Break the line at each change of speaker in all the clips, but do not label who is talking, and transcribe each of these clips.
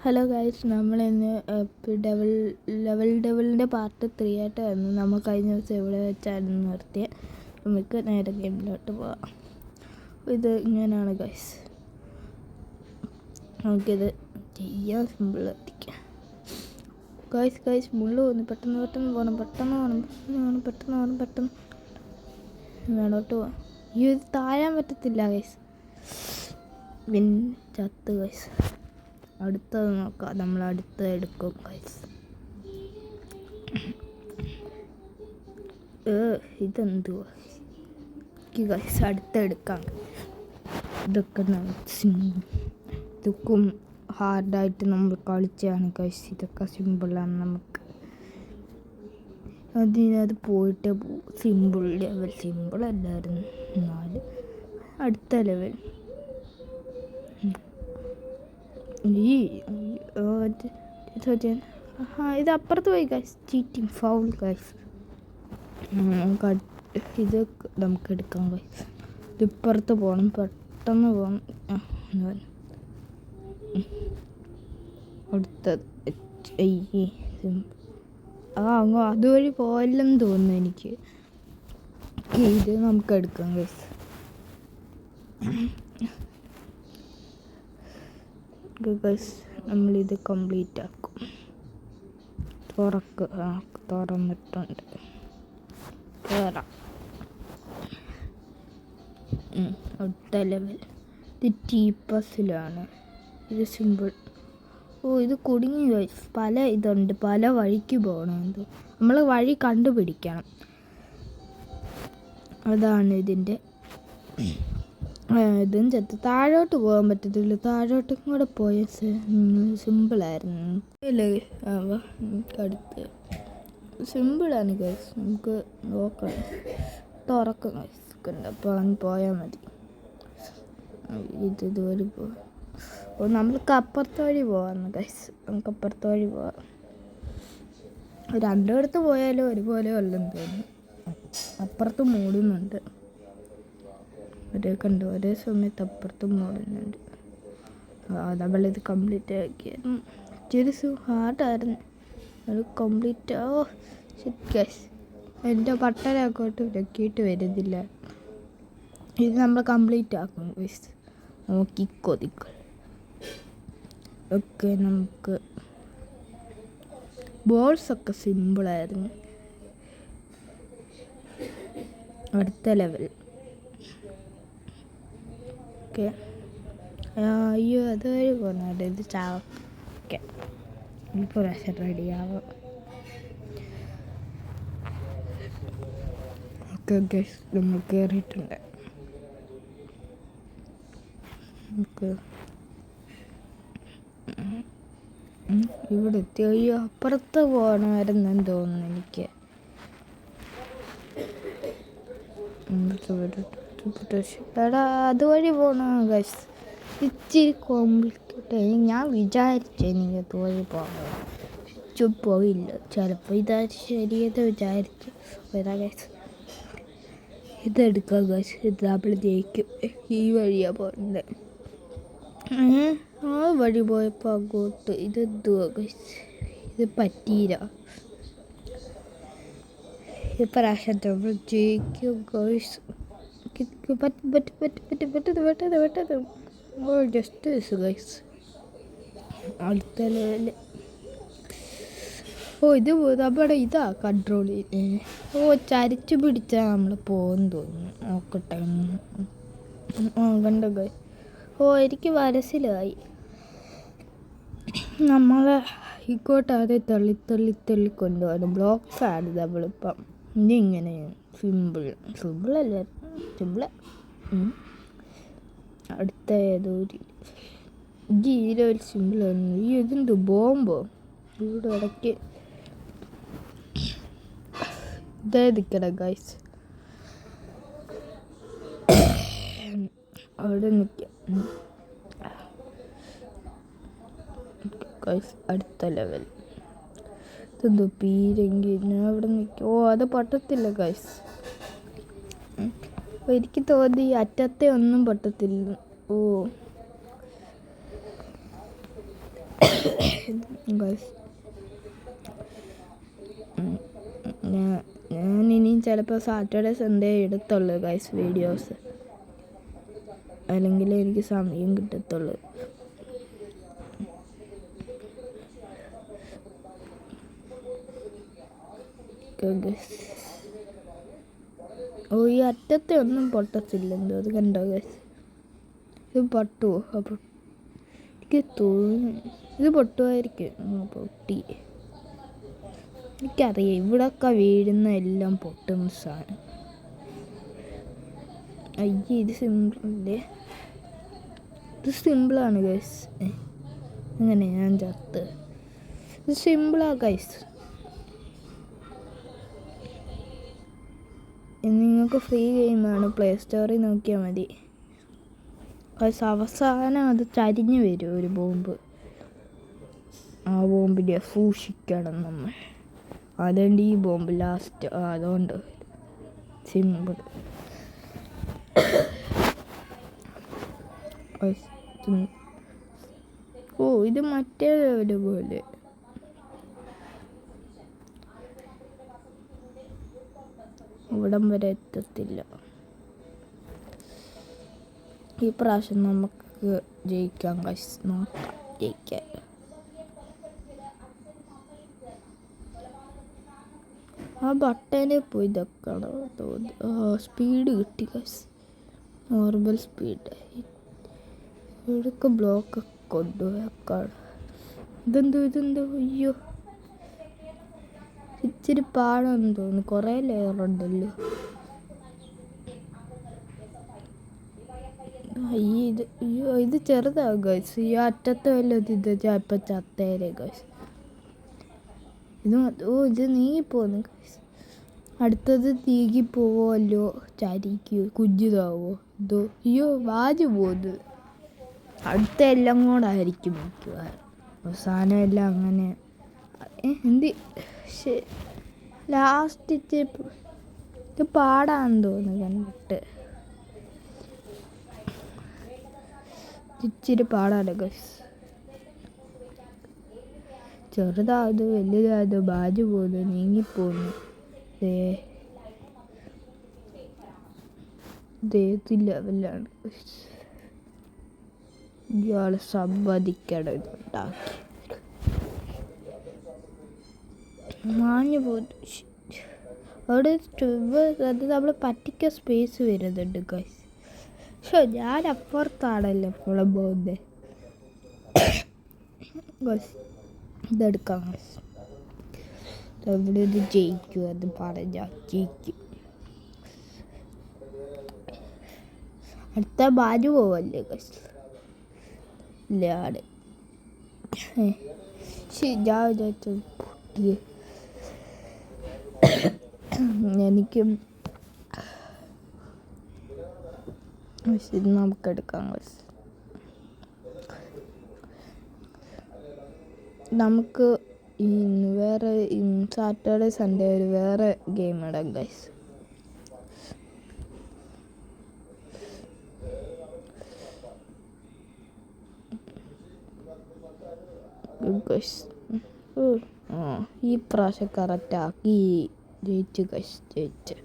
Hello guys, നമ്മളിന്ന് ലെവലിൻ്റെ part 3 ആയിട്ട് വന്നു. നമ്മൾ കഴിഞ്ഞ ദിവസം എവിടെ വെച്ചായിരുന്നു നിർത്തിയത്. നമുക്ക് നേരെ ഗെയിമിലോട്ട് പോവാം. ഇത് ഇങ്ങനെയാണ് ഗൈസ്. നമുക്കിത് ചെയ്യാൻ സിമ്പിളായിരിക്കും ഗൈസ്. മുള്ളു പോകുന്നു. പെട്ടെന്ന് പോകണം. മേലോട്ട് പോവാം. ഇത് താഴാൻ പറ്റത്തില്ല ഗൈസ്. ചത്ത് ഗൈസ്. അടുത്തത് നോക്കാം. നമ്മൾ അടുത്തത് എടുക്കും ഗൈസ്. ഇതെന്തുവാ ഗൈസ്? അടുത്തെടുക്കാം. ഇതൊക്കെ ഇതൊക്കെ ഹാർഡായിട്ട് നമ്മൾ കളിച്ചാണ് ഗൈസ്. ഇതൊക്കെ സിമ്പിളാണ്. നമുക്ക് അതിനത് പോയിട്ട് സിമ്പിളല്ലായിരുന്നു. എന്നാലും അടുത്ത ലെവൽ ഇത് അപ്പുറത്ത് പോയി ഗൈസ്. Cheating foul guys. ഇത് നമുക്ക് എടുക്കാം ഗൈസ്. ഇതിപ്പുറത്ത് പോകണം. പെട്ടെന്ന് പോകണം. അടുത്തത് അതുവഴി പോയില്ലെന്ന് തോന്നുന്നു എനിക്ക്. ഇത് നമുക്ക് എടുക്കാം ഗൈസ്. ഗൈസ്, നമ്മളിത് കംപ്ലീറ്റ് ആക്കും. തുറന്നിട്ടുണ്ട്. കയറാം. അടുത്ത ലെവൽ ഇത് ടീപ്പസിലാണ്. ഇത് സിമ്പിൾ. ഇത് കുടുങ്ങി ഗൈസ്. ഇതുണ്ട്. പല വഴിക്ക് പോകണം. നമ്മൾ വഴി കണ്ടുപിടിക്കണം. അതാണ് ഇതിൻ്റെ. ഇതും താഴോട്ട് പോകാൻ പറ്റത്തില്ല. താഴോട്ടും കൂടെ പോയ സിമ്പിളായിരുന്നു. അടുത്ത് സിമ്പിളാണ് ഗൈസ്. നമുക്ക് നോക്കാം. തുറക്കും ഗൈസ്. അപ്പോൾ പോയാൽ മതി. ഇതുവരെ പോകാം. നമ്മൾക്ക് അപ്പുറത്തെ വഴി പോകാമെന്ന് ഗൈസ്. നമുക്ക് അപ്പുറത്തെ വഴി പോകാം. രണ്ടിടത്ത് പോയാലും ഒരുപോലെ വല്ലെന്ന് തോന്നുന്നു. അപ്പുറത്ത് മൂടുന്നുണ്ട്. ഒരേ സമയത്ത് അപ്പുറത്തും മൂടുന്നുണ്ട്. നമ്മളിത് കംപ്ലീറ്റ് ആക്കിയായിരുന്നു. ഇച്ചിരി ഹാർഡായിരുന്നു. അത് കംപ്ലീറ്റ്. ഗൈസ്, എൻ്റെ പട്ടരക്കോട്ട് ഇടക്കിയിട്ട് വരുന്നില്ല. ഇത് നമ്മൾ കംപ്ലീറ്റ് ആക്കും ഗൈസ്. നോക്കിക്കൊതിക്കൾ. ഓക്കെ, നമുക്ക് ബോൾസൊക്കെ സിമ്പിളായിരുന്നു. അടുത്ത ലെവൽ. ഓക്കെ. അയ്യോ, അതുവരെ പോകുന്നുണ്ട്. ഇത് ചാവാം. ഓക്കെ, ഇപ്പോൾ പ്രാവശ്യം റെഡിയാവാം. ഓക്കെ ഗൈസ്, നമ്മൾ കയറിയിട്ടുണ്ട്. നമുക്ക് ഇവിടെ എത്തി. അയ്യോ, അപ്പുറത്ത് പോകണമായിരുന്നെന്ന് തോന്നുന്നു എനിക്ക്. എടാ, അതുവഴി പോകണം ഗൈസ്. ഇച്ചിരി കോംപ്ലിക്കേറ്റ്. ഞാൻ വിചാരിച്ചു എനിക്ക് അതുവഴി പോകണം. പോയില്ല. ചിലപ്പോൾ ഇതാ ശരിയെന്ന് വിചാരിച്ചു. ഗൈസ്, ഇതെടുക്കാം ഗൈസ്. ഇത് നമ്മൾ ജയിക്കും. ഈ വഴിയാണ് പോകുന്നത്. ആ വഴി പോയപ്പോൾ അങ്ങോട്ട്. ഇതെന്തുവാ ഗൈസ്? ഇത് പറ്റിയില്ല. ഇപ്രാവശ്യം നമ്മൾ ജയിക്കും ഗൈസ്. പെട്ടെന്ന്. Just guys. അടുത്ത ലെവല്. ഇത് നമ്മുടെ ഇതാ കൺട്രോൾ. ചരിച്ചു പിടിച്ചാൽ നമ്മൾ പോകുമെന്ന് തോന്നുന്നു. നോക്കട്ടെ. കണ്ടോ ഗൈസ്? എനിക്ക് മനസ്സിലായി. നമ്മളെ ഇങ്ങോട്ട് അത് തള്ളി കൊണ്ടുപോകണം. ബ്ലോക്സാണ് നമ്മളിപ്പം. ഇങ്ങനെ സിമ്പിളല്ല. അടുത്ത ഏതോ ഒരു സിമ്പിളാണ്. ഇതെന്ത് ബോംബോ? ഇവിടെ ഇടയ്ക്ക് ഇതേ നിൽക്കണം ഗൈസ്. അവിടെ നിൽക്കാം ഗൈസ്. അടുത്ത ലെവൽ. ഇതെന്തോ പീരെങ്കിൽ ഞാൻ അവിടെ നിൽക്കും. അത് പൊട്ടത്തില്ല ഗൈസ്. എനിക്ക് തോന്നി അറ്റത്തെ ഒന്നും പൊട്ടത്തില്ല. ഗൈസ് ഞാൻ ഇനിയും ചിലപ്പോൾ സാറ്റർഡേ സൺഡേ എടുത്തുള്ളൂ ഗൈസ് വീഡിയോസ്, അല്ലെങ്കിൽ എനിക്ക് സമയം കിട്ടത്തുള്ളൂ. ഓ, ഈ അറ്റത്തെ ഒന്നും പൊട്ടത്തില്ലെന്തോ, അത് കണ്ടോ ഗൈസ്? ഇത് പൊട്ടുമോ? അപ്പോൾ എനിക്ക് തോന്നുന്നു ഇത് പൊട്ടുമായിരിക്കും. പൊട്ടി. എനിക്കറിയാം ഇവിടെയൊക്കെ വീഴുന്ന എല്ലാം പൊട്ടുന്ന സാധനം. അയ്യേ, ഇത് സിമ്പിളല്ലേ? ഇത് സിമ്പിളാണ് ഗൈസ്. അങ്ങനെ ഞാൻ ചത്ത്. ഇത് സിമ്പിളാ ഗൈസ്. നിങ്ങൾക്ക് ഫ്രീ ഗെയിമാണ്, പ്ലേ സ്റ്റോറിൽ നോക്കിയാൽ മതി. അവസാനം അത് ചരിഞ്ഞ് വരും ഒരു ബോംബ്. ആ ബോംബിനെ സൂക്ഷിക്കണം നമ്മൾ. അതുകൊണ്ട് ഈ ബോംബ് ലാസ്റ്റ്. അതുകൊണ്ട് സിമ്പിൾ. ഓ, ഇത് മറ്റേ ലെവല് പോലെ. ഇവിടം വരെ എത്തത്തില്ല. ഈ പ്രാവശ്യം നമുക്ക് ജയിക്കാൻ നോക്കാം. ജയിക്കാൻ ആ ബട്ടനെ പോയി ഇതൊക്കെയാണോ തോന്നുന്നു. സ്പീഡ് കിട്ടി ഗൈസ്, നോർമൽ സ്പീഡ്. ഇവിടൊക്കെ ബ്ലോക്കൊക്കെ കൊണ്ടുപോയേക്കാണ്. ഇതെന്തോ അയ്യോ, ഇച്ചിരി പാടാന്ന് തോന്നുന്നു. കുറേ ലെയറുണ്ടല്ലോ. ഇത് ചെറുതാവും ഗൈസ്. ഈ അറ്റത്ത് വല്ലത് ഇത് ഇപ്പം ചത്തേരെ ഗൈസ്. ഇത് നീങ്ങിപ്പോന്നു ഗൈസ്. അടുത്തത് തീകി പോവല്ലോ, ചരിക്കോ, കുഞ്ഞിതാവോ ഇതോ. അയ്യോ, വാജ് പോകുന്നത്. അടുത്ത എല്ലാം കൂടായിരിക്കും മിക്കവാറും. അവസാനം എല്ലാം അങ്ങനെ. ലാസ്റ്റ് ഇത് പാടാന്ന് തോന്നുന്നു കണ്ടിട്ട്. ഇച്ചിരി പാടാണ് ഗൈസ്. ചെറുതായത് വലുതായത് ബാജ് പോകുന്നു, നീങ്ങിപ്പോന്നു. ഏത് ലെവലാണ് ഇയാൾ സമ്മതിക്കണം ഇതുണ്ടാക്കി. മാഞ്ഞു പോകുന്നു. അവിടെ അത് നമ്മൾ പറ്റിക്കാൻ സ്പേസ് വരുന്നുണ്ട് ഗൈസ്. പക്ഷേ ഞാൻ അപ്പുറത്താണല്ലോ എപ്പോഴും പോകുന്നത് ഗൈസ്. ഇതെടുക്കാം ഗൈസ്. അവിടെ ഇത് ജയിക്കും എന്ന് പറഞ്ഞാൽ ജയിക്കും. അടുത്ത ബാജു പോവല്ലേ ഗൈസ്? ഇല്ലാണ്. ഞാൻ വിചാരിച്ചു പൊട്ടിയെ. എനിക്കും ഇത് നമുക്കെടുക്കാം ഗൈസ്. നമുക്ക് വേറെ സാറ്റർഡേ സൺഡേ ഒരു വേറെ ഗെയിം ഇടാം ഗൈസ്. ഈ പ്രാവശ്യം കറക്റ്റാക്കി ജയിച്ചു ഗൈസ്, ജയിച്ച്.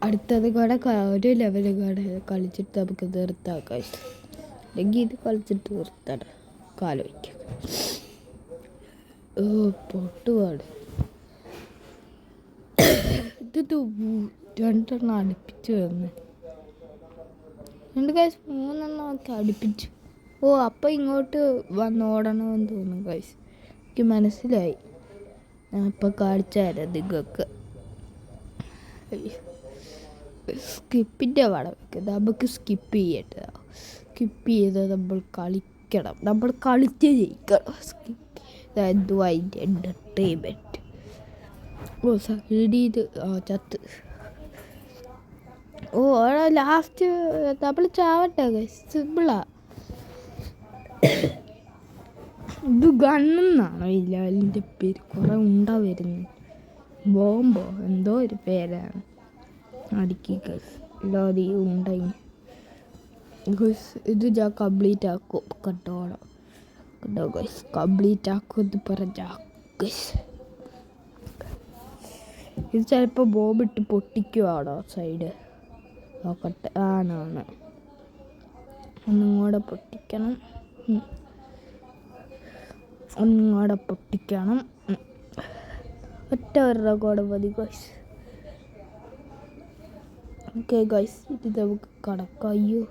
അടുത്തത് കൂടെ ഒരു ലെവൽ കൂടെ കളിച്ചിട്ട് നമുക്ക് നിർത്താം ഗൈസ്. അല്ലെങ്കിൽ ഇത് കളിച്ചിട്ട് നിർത്തണം. കാലോചിക്കാം. പൊട്ടുപാട്. ഇത് രണ്ടെണ്ണം അടുപ്പിച്ച് വന്ന്. രണ്ട് ഗൈസ് 3 ഒക്കെ അടുപ്പിച്ചു. അപ്പം ഇങ്ങോട്ട് വന്നോടണമെന്ന് തോന്നുന്നു ഗൈസ്. എനിക്ക് മനസ്സിലായി. ഞാൻ അപ്പം കാണിച്ചായിരുന്നു നിങ്ങൾക്ക്. സ്കിപ്പിൻ്റെ പടം വെക്കുന്നത് നമുക്ക് സ്കിപ്പ് ചെയ്യേണ്ടതാണ്. സ്കിപ്പ് ചെയ്ത് നമ്മൾ കളിക്കണം. നമ്മൾ കളിച്ച് ജയിക്കണം. സ്കിപ്പ് അതിൻ്റെ എൻ്റർടൈൻമെൻറ്റ്. സൈഡിൽ ചത്ത്. ലാസ്റ്റ് നമ്മൾ ചാവട്ടെ ഗൈസ്. സിമ്പിളാ. ഇത് ഗണ്ണെന്നാണോ ഇല്ല അതിൻ്റെ പേര്? കുറേ ഉണ്ട വരുന്നു. ബോംബോ എന്തോ ഒരു പേരാണ്. അടുക്കി ഗൈസ്. ഇല്ലാതെ ഈ ഉണ്ടയും ഇത് ഞാൻ കംപ്ലീറ്റ് ആക്കും കണ്ടോളാം. കണ്ടോ ഗൈസ്, കംപ്ലീറ്റ് ആക്കും എന്ന് പറഞ്ഞാ ഗൈസ്. ഇത് ചിലപ്പോൾ ബോംബിട്ട് പൊട്ടിക്കുവാണോ സൈഡ് നോക്കട്ടെ. ആണാണ്. ഒന്നും കൂടെ പൊട്ടിക്കണം. ഒറ്റ ഒരു കൂടെ മതി ഗൈസ്. ഓക്കെ ഗൈസ്, ഇത് നമുക്ക് കടക്കാം. അയ്യോ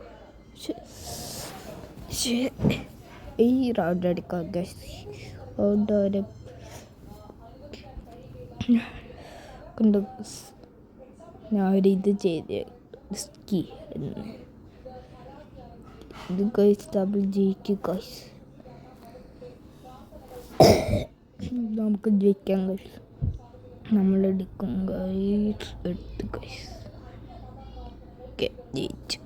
ഈ റൗണ്ട് അടിക്കാം ഗൈസ്. റൗണ്ട് വരെ കണ്ടു. ഞാനൊരിത് ചെയ്ത് സ്കി ഇത് ഗൈസ് ഡബിൾ ജയിക്കും ഗൈസ്. നമുക്ക് ജയിക്കാം ഗൈസ്. നമ്മളെടുക്കും ഗൈസ്. എടുത്ത് ഗൈസ്. ഓക്കെ, ജയിച്ചു.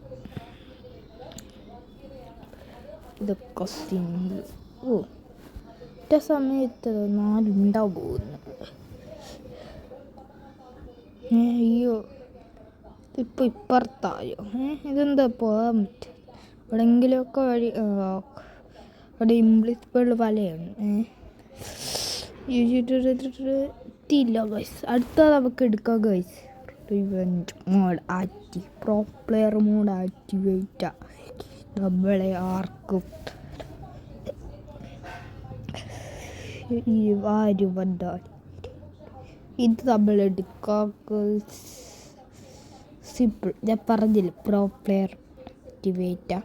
ഇതൊക്കെ സിമ്പിൾ. ഒറ്റ സമയത്ത് 4 ഉണ്ടാവും പോകുന്നു. അയ്യോ, ഇതിപ്പോൾ ഇപ്പുറത്തായോ? ഇതെന്താ പോകാൻ പറ്റും? എവിടെയെങ്കിലുമൊക്കെ വഴി. അവിടെ ഇംഗ്ലീഷ് വലയാണ്. എത്തിയില്ല ഗൈസ്. അടുത്ത നമുക്ക് എടുക്കാം guys. Revenge mode active. Pro player mode activate. നമ്മളെ ആർക്കും ആരും വന്നാൽ ഇത് നമ്മൾ എടുക്കാം. സിമ്പിൾ. ഞാൻ പറഞ്ഞില്ല, പ്രോ പ്ലെയർ ആക്ടിവേറ്റ്.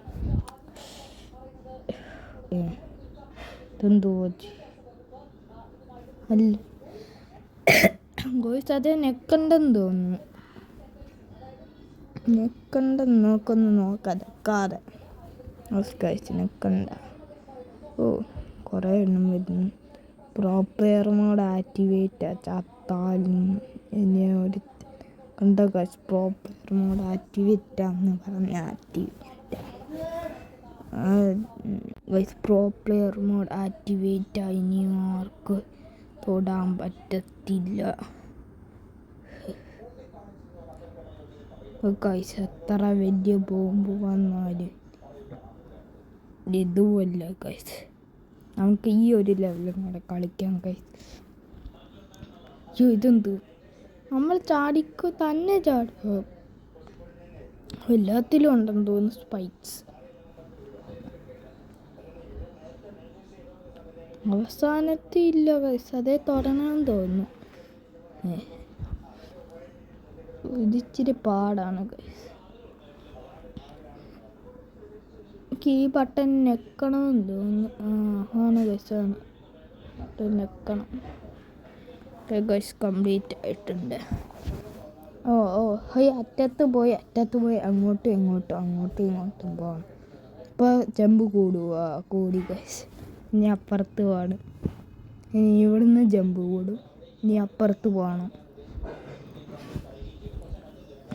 ഇതെന്തോ അല്ല ഗോയ്സ്, അത് നെക്കണ്ടെന്ന് തോന്നുന്നു. നെക്കണ്ടെന്ന് നോക്കാതെ ഗൈസ്, നെക്കണ്ട. കുറേ എണ്ണം വരുന്നു. Proper mode activate. ചത്താലും ഇനി ഒരു കണ്ടോ ഗൈസ്, പ്രോപ്പർ മോഡ് ആക്ടിവേറ്റ് എന്ന് പറഞ്ഞ activate guys. Pro player mode activate. ഇനി ആർക്ക് തൊടാൻ പറ്റത്തില്ല ഗൈസ്. എത്ര വലിയ ബോംബ് വന്നാലും ഇതുമല്ല ഗൈസ്. നമുക്ക് ഈ ഒരു ലെവലും കൂടെ കളിക്കാം ഗൈസ്. ഇതെന്ത്, നമ്മൾ ചാടിക്കോ തന്നെ ചാടുക. എല്ലാത്തിലും ഉണ്ടെന്ന് തോന്നുന്നു സ്പൈക്സ്. അവസാനത്തെ ഇല്ല ഗൈസ്, അതേ തുടങ്ങാൻ തോന്നുന്നു. ഇതിച്ചിരി പാടാണ് ഗൈസ്. എനിക്ക് ഈ ബട്ടൺ ഞെക്കണമെന്ന് തോന്നുന്നു. ആണ് ഗൈസ്, ആണ് ഞെക്കണം. ഗൈസ് കംപ്ലീറ്റ് ആയിട്ടുണ്ട്. അറ്റത്ത് പോയി അങ്ങോട്ടും ഇങ്ങോട്ടും പോകണം. ഇപ്പോൾ ജമ്പ് കൂടി ഗൈസ്. ഇനി അപ്പുറത്ത് പോകണം. ഇനി ഇവിടുന്ന് ജമ്പ് കൂടും. ഇനി അപ്പുറത്ത് പോകണം.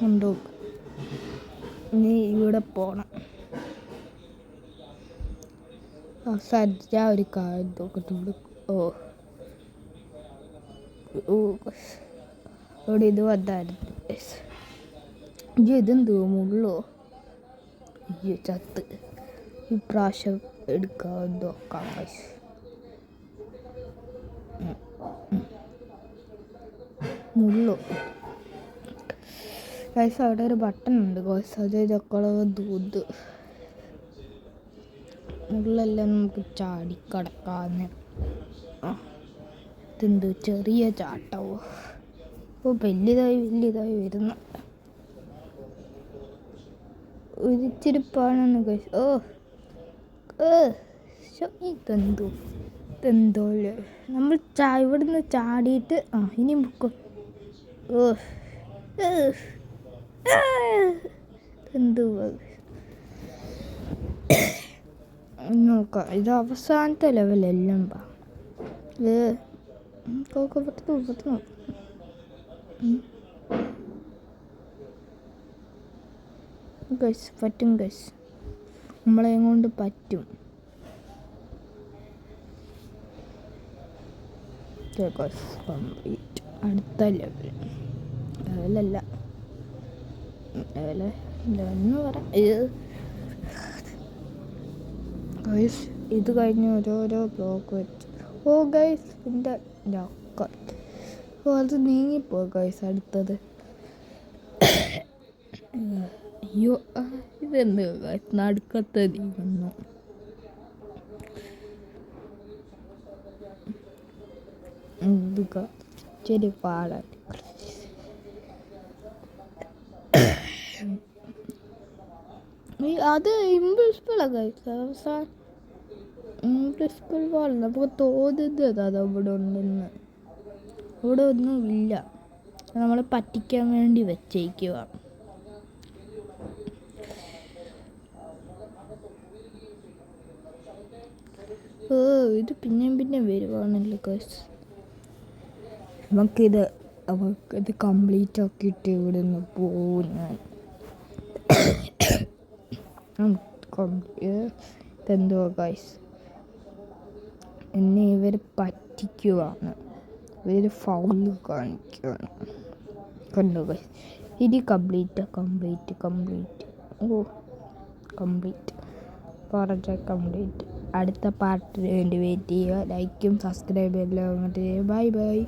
ഉണ്ടോ? ഇനി ഇവിടെ പോകണം. ഒരു കാര്യം നോക്കത്തുള്ളൂ. ഇവിടെ ഇത് വന്നായിരുന്നു. ഇതെന്തോ മുള്ളോ? ചത്ത്. ഇപ്രാവശ്യം എടുക്കാൻ നോക്കാം ഗൈസ്. മുള്ളോ ഗൈസ്? അവിടെ ഒരു ബട്ടൺ ഉണ്ട് ഗൈസ്. അത് ഇതൊക്കെ ദൂത് മുള്ളെല്ലാം നമുക്ക് ചാടിക്കടക്കാന്ന്. ഇതെന്ത് ചെറിയ ചാട്ടവോ? വലുതായി വരുന്നു. ഒരിച്ചിരിപ്പാണെന്ന് ഗൈസ്. ഇതെന്തോ നമ്മൾ ഇവിടുന്ന് ചാടിയിട്ട് ഇനി ബുക്കും. എന്തോ നോക്കാം. ഇത് അവസാനത്തെ ലെവലെല്ലാം പറ്റുന്നു. ഗൈസ് പറ്റും ഗൈസ്, നമ്മളെയും കൊണ്ട് പറ്റും. കംപ്ലീറ്റ്. അടുത്ത ലെവലല്ല ലെവലെന്ന് പറയാം. ഗൈസ് ഇത് കഴിഞ്ഞ് ഓരോരോ ബ്ലോക്ക് വെച്ച്. ഓ ഗൈസ് എൻ്റെ ഓ അത് നീങ്ങിപ്പോ ഗൈസ് അടുത്തത്. അയ്യോ ഇതെന്ത് ഗൈസ് നടുക്കത്തെ നീങ്ങുന്നു. ഇച്ചിരി പാടാണ്. അത് ഇൻവിസിബിളാണ് ഗൈസ്. അവസാനം ഇൻവിസിബിൾ പോലെ നമുക്ക് തോന്നുന്നത് അത് അവിടെ ഉണ്ടെന്ന്. അവിടെ ഒന്നുമില്ല, നമ്മളെ പറ്റിക്കാൻ വേണ്ടി വെച്ചേക്കുക. ഇത് പിന്നെയും വരുവാണല്ലോ ഗൈസ്. നമുക്കിത് കംപ്ലീറ്റ് ആക്കിയിട്ട് ഇവിടെ നിന്ന് പോകുന്ന ഇതെന്തോ ഗൈസ്, എന്നെ ഇവർ പറ്റിക്കുവാണ്, ഇവർ ഫൗള് കാണിക്കുകയാണ്. കണ്ടോ ഗൈസ്, ഇത് കംപ്ലീറ്റ് അടുത്ത പാർട്ടിന് വേണ്ടി വെയിറ്റ് ചെയ്യുക. ലൈക്കും സബ്സ്ക്രൈബും എല്ലാം അങ്ങോട്ട് ചെയ്യുക. ബൈ.